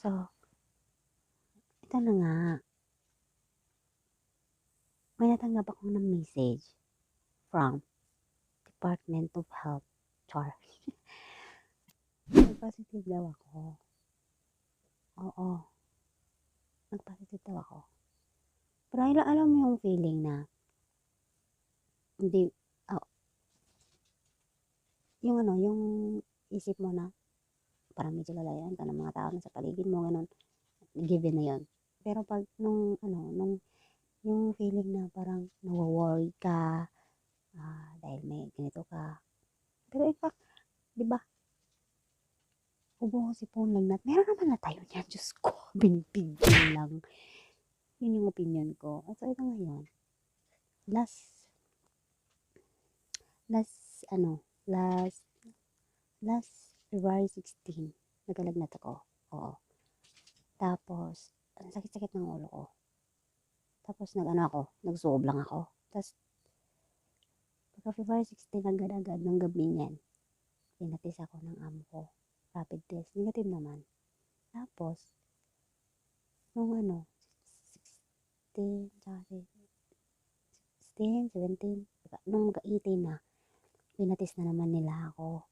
So, ito na nga. May natanggap ako ng message from Department of Health. Char. Nag-positive daw ako. Oo. Nag-positive daw ako. Pero alam mo yung feeling na hindi, oh, yung isip mo na parang medyo lalayan ka ng mga tao na sa paligid mo, ganun, given na yun. Pero pag yung feeling na parang nawo-worry ka, dahil may ganito ka. Pero in fact, di ba, ubo, sipon, lagnat, meron naman na tayo niyan, Diyos ko, binibigyan lang. Yun yung opinion ko. At so, ito ngayon, last, February 16, nagkalagnat ako. Oo. Tapos, ang sakit-sakit ng ulo ko. Tapos, nagsuob lang ako. Tapos, pagka February 16, agad-agad ng gabi niyan, pinatis ako ng amo ko. Rapid test. Negative naman. Tapos, nung 16, tsaka 16, 17, nung mag-18 na, pinatis na naman nila ako.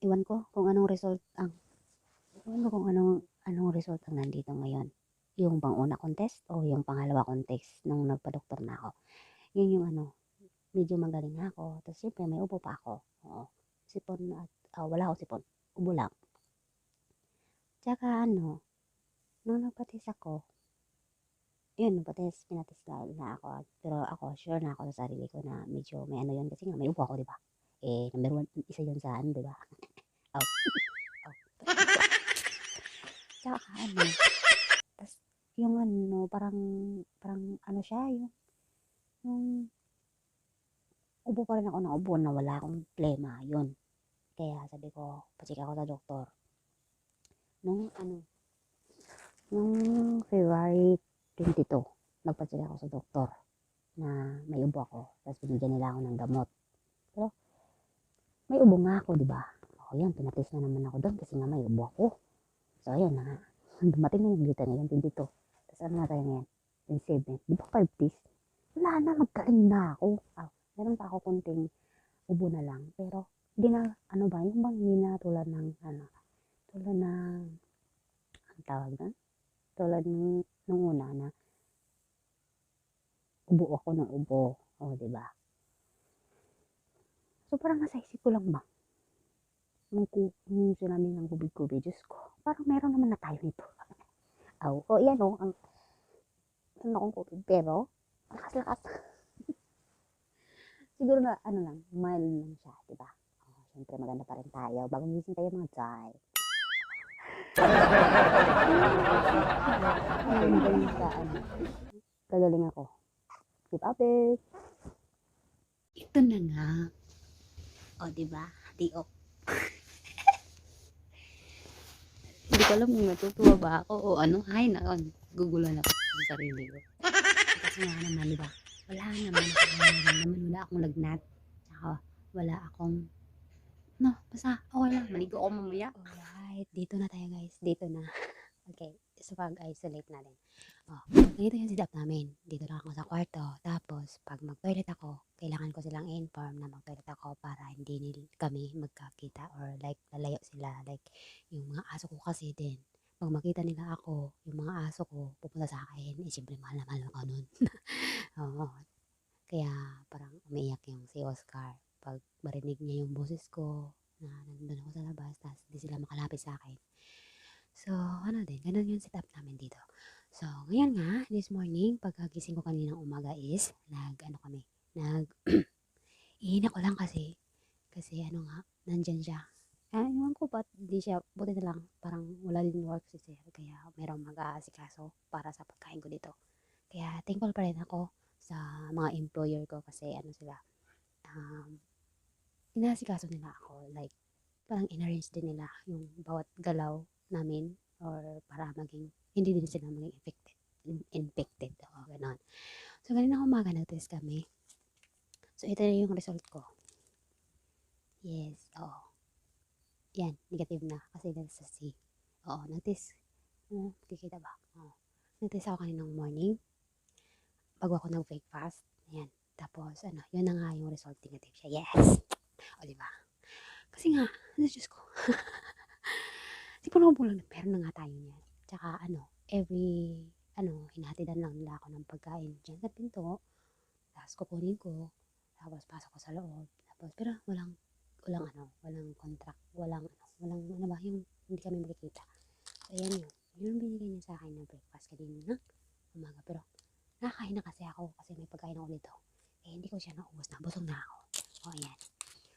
Iwan ko kung anong result ang nandito ngayon. Yung pang-una kong test o yung pangalawa kong test nung nagpa-doktor na ako. Yun yung medyo magaling na ako. Tapos syempre may ubo pa ako. Oo. Sipon at wala ako sipon. Ubo lang. Tsaka nung nagpatis ako, yun, pinatis na ako. Pero ako, sure na ako sa sarili ko na medyo may yun. Kasi nga, may ubo ako, di ba? Number 1, isa yun sa di ba? Oh. Tsaka tas yung parang siya, yung ubo pa rin ako ng ubo na wala akong plema, yun. Kaya sabi ko, pacheck ako sa doktor. Nung February 22, nagpacheck ako sa doktor na may ubo ako. Tapos binigyan nila ako ng gamot. Pero may ubo nga ako, di ba? O yan, pinatis na naman ako doon kasi nga may ubo ako. So ayun na nga. Dumating na yung dito ngayon, 22. Tapos ano na tayo ngayon? 27. Di ba 5 days? Wala na, nagkaling na ako. Meron pa ako kunting ubo na lang. Pero, hindi na, yung bang hindi na tulad ng, tulad ng, ang tawag na? Tulad nung una na, ubo ako ng ubo. O, diba? So, parang nasa isip ko lang ba? Nung sinabi ng kubig-kubig, Diyos ko, parang meron naman na tayo nito. Yan ang akong COVID. Pero, lakas-lakas. Siguro na, lang, mild lang siya, diba? Siyempre, maganda pa rin tayo. Bagong gising tayo mga jay. Kagaling ako. Keep up it. Ito na nga. O, diba? Tiok. Hindi ko alam kung natutuwa ba ako o ano. Ay, gugulan ako sa sarili ko. Kasi nga naman, diba? Wala akong lagnat. Saka, wala akong basta okay lang. Maligo ako mamaya. Alright, dito na tayo guys. Dito na. Okay, so pag-isolate natin. Ganito yung setup namin. Dito lang ako sa kwarto. Tapos, pag mag-toilet ako, kailangan ko silang inform na mag-toilet ako para hindi kami magkakita or like, lalayo sila. Like, yung mga aso ko kasi din. Pag makita nila ako, yung mga aso ko, pupunta sa akin. Siyempre, mahal na mahal ako nun. Oo. Kaya, parang umiiyak yung si Oscar. Pag marinig niya yung boses ko, na nandun ako sa labas, tapos hindi sila makalapit sa akin. So, ganun yung setup namin dito. So, ngayon nga, this morning, pagkagising ko kaninang umaga is, ihina ko lang kasi nandyan siya. Iwan ko ba't di siya, buti na lang, parang wala din work si sir, kaya mayroong mag-aasikaso para sa pagkain ko dito. Kaya, thankful pa rin ako sa mga employer ko kasi sila, inaasikaso nila ako, like, parang in-arrange din nila yung bawat galaw namin or para hindi din sila maging infected o gano'n. So, ganun ako umaga nag-test kami. So, ito na yung result ko. Yes, oo. Yan, negative na kasi nasa C. Oo, nag-test. Kikita ba? Oo. Nag-test ako kaninang morning. Bago ako nag-fake fast. Ayan. Tapos, yun na nga yung result. Negative siya. Yes! O, diba? Kasi nga, Diyos ko. Di pa naman lang, pero na nga tayo niyan. Tsaka, every, hinahatidan lang nila ako ng pagkain dyan sa pinto. Tapos, kukunin ko. Tapos, pasok ko sa loob. Tapos, pero walang contract. Walang, yung hindi kami makikita. So, ayan yun. Yun binigay niya sa akin ng breakfast kanina na umaga. Pero, nakakain na kasi ako kasi may pagkain ako dito. Eh, hindi ko siya naubos na. Busog na ako. O, ayan.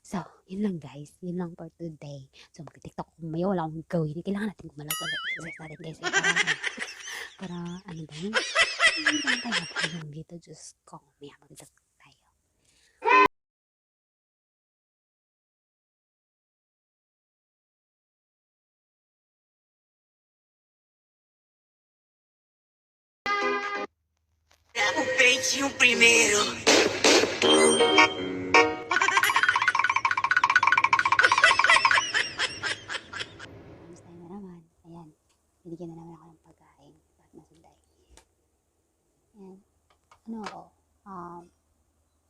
So, yun lang guys. Yun lang for today. So, mag-tiktok kung may wala akong gawin. Kailangan natin gumalag ulit. Exercise natin guys. Para ba yun? Hindi lang tayo mapagulong dito. Diyos ko. May mag-tiktok tayo. O peitinho primeiro. Kamusta na naman? Ayan. Binigyan na naman ako ng pagkain. At masunday. Ayan.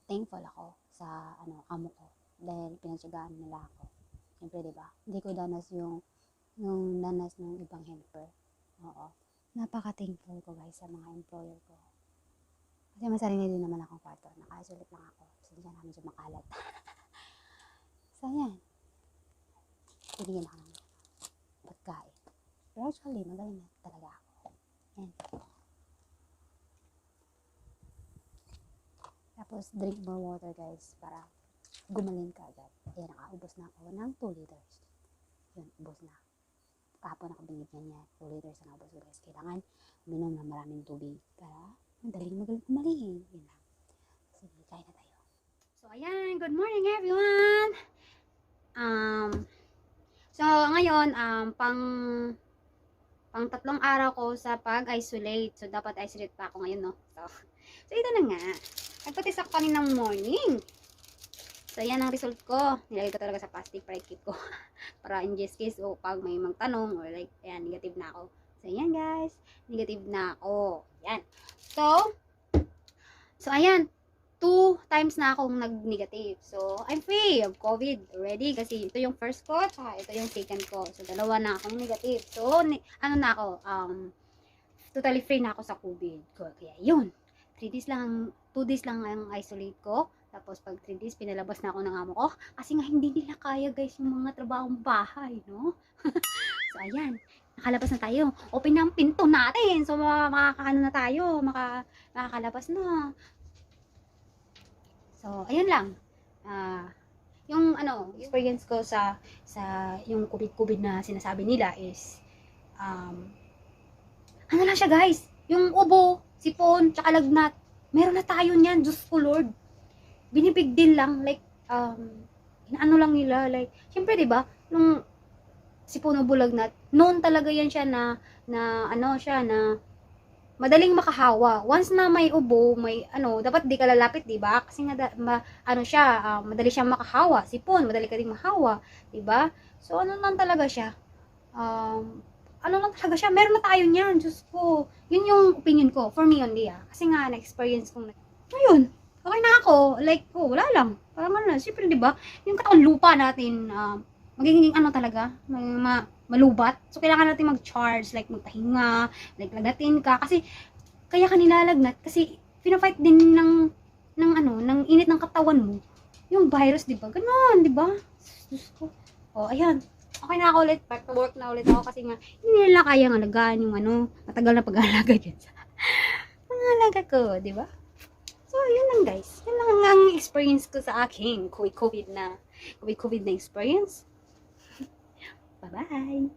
Thankful ako sa, amo ko. Dahil pinagsagaan nila ako. Siyempre, diba? Hindi ko danas yung danas ng ibang helper. Oo. Napaka-thankful ko guys sa mga employer ko. Kasi masarili din naman akong kwarto. Nakasulit lang ako. Pasensya na medyo makalat. So, ayan. Binigyan ako ng pagkain. Pero actually, magaling na talaga ako. Ayan. Tapos, drink more water guys para gumaling ka agad. Ayan, nakaubos na ako ng 2 liters. Yun, ubos na. Kahapon ako binigyan niya. 2 liters na ubos guys. Kailangan uminom ng maraming tubig para madaling gumaling. Yun lang. Sige, kain na tayo. So, ayan. Good morning everyone! So, ngayon, pang 3 araw ko sa pag-isolate. So, dapat isolate pa ako ngayon, no? So ito na nga. Nagpa-test ako kaninang morning. So, yan ang result ko. Nilagay ko talaga sa plastic para i-keep ko. Para in just case, pag may magtanong, or like, ayan, negative na ako. So, ayan guys. Negative na ako. Ayan. So, ayan. 2 times na akong nag-negative. So, I'm free of COVID already. Kasi ito yung first ko, tsaka ito yung second ko. So, 2 na akong negative. So, na ako, totally free na ako sa COVID. Kaya, yun. 2 days lang ang isolate ko. Tapos, pag 3 days, pinalabas na ako ng amo ko. Kasi nga, hindi nila kaya, guys, yung mga trabahong bahay, no? So, ayan. Nakalabas na tayo. Open na ang pinto natin. So, makakaano na tayo. Makakalabas na. So, ayun lang. Yung experience ko sa yung COVID na sinasabi nila is lang siya guys. Yung ubo, sipon, tsaka lagnat. Meron na tayo niyan, Diyos ko Lord. Binibig din lang, like, inaano lang nila, like, syempre, diba, nung sipon, ubo, lagnat, known talaga yan siya na madaling makahawa. Once na may ubo, dapat di ka lalapit, di ba? Kasi nga madali siyang makahawa. Sipon, madali ka ding mahawa, di ba? So lang talaga siya. Meron na tayo niyan, Diyos ko. Yun yung opinion ko, for me only Kasi nga na-experience kong ayun, okay na ako. Like, wala lang. Parang siyempre, di ba? Yung katawang lupa natin, magiging talaga, malubat. So, kailangan natin mag-charge, like magpahinga, like lagatin ka. Kasi, kaya ka nilalagnat. Kasi, pina-fight din ng init ng katawan mo. Yung virus, di ba? Ganon, di ba? Diyos ko. Ayan. Okay na ako ulit. Back to work na ulit ako kasi nga, hindi nila kayang alagaan yung matagal na pag-aalaga dyan sa mga alaga ko, di ba? So, yun lang guys. Yun lang ang experience ko sa aking COVID na experience. Bye-bye!